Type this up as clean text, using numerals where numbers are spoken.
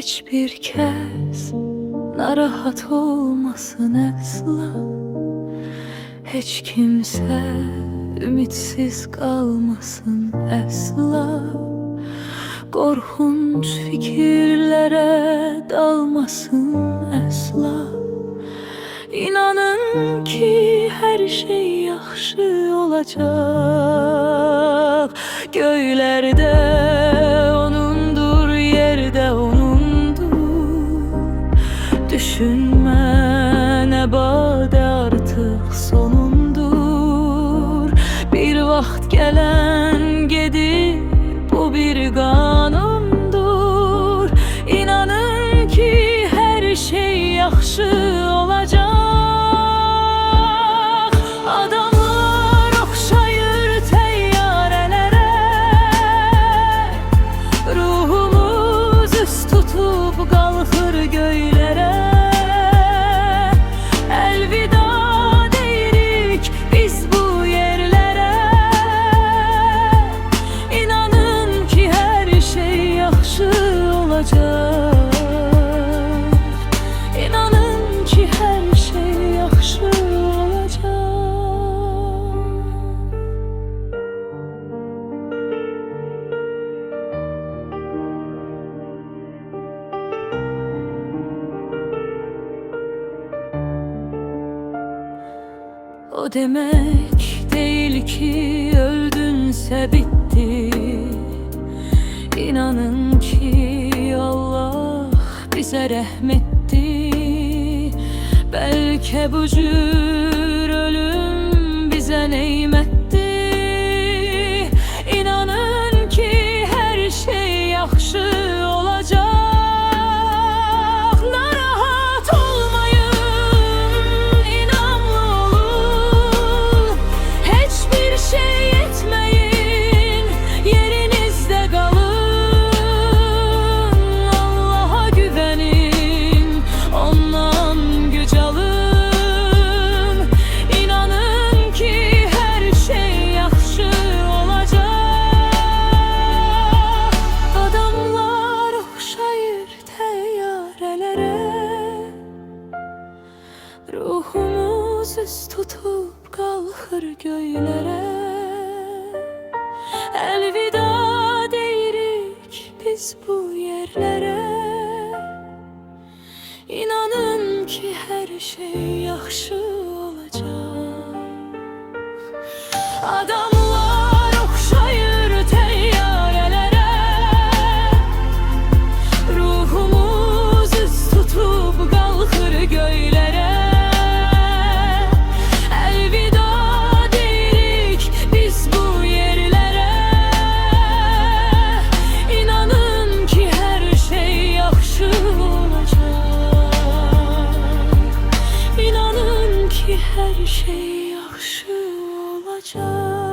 Hiçbir kez narahat olmasın əsla. Heç kimsə ümitsiz qalmasın əsla. Qorxunc fikirlərə dalmasın əsla. İnanın ki, hər şey yaxşı olacaq. Göylərdə onundur, yerdə onundur. Düşünmə, nə badə artıq sonundur. Bir vaxt gələn gedib, bu bir qanundur. İnanın ki, hər şey yaxşı olacaq. Adamlar oxşayır təyyarələrə. Ruhumuz üst tutub qalxır göylərə. Əlvida deyirik biz bu yerlərə. İnanın ki, hər şey yaxşı olacaq. İnanın ki, hər şey yaxşı olacaq. O demek değil ki öldünse bitti. İnanın ki Allah bize rahmetti. Belki bu cür ölüm bize nimetti. İnanın ki her şey yaxşı olacak. Narahat olmayın, inanlı olun. Hiçbir şey etmeyin, yerinizde kalın. Allah'a güvenin, ondan güç alın. İnanın ki her şey yaxşı olacak. Adamlar oxşayır təyyarələrə. Ruhumuz üst tutub qalxır göylərə. Əlvida deyirik biz bu yerlərə. İnanın ki hər şey yaxşı olacaq. Adamlar oxşayır təyyarələrə. Ruhumuz üst tutub qalxır göylərə. Əlvida deyirik biz bu yerlərə. İnanın ki hər şey yaxşı olacaq. İnanın ki hər şey yaxşı olacaq.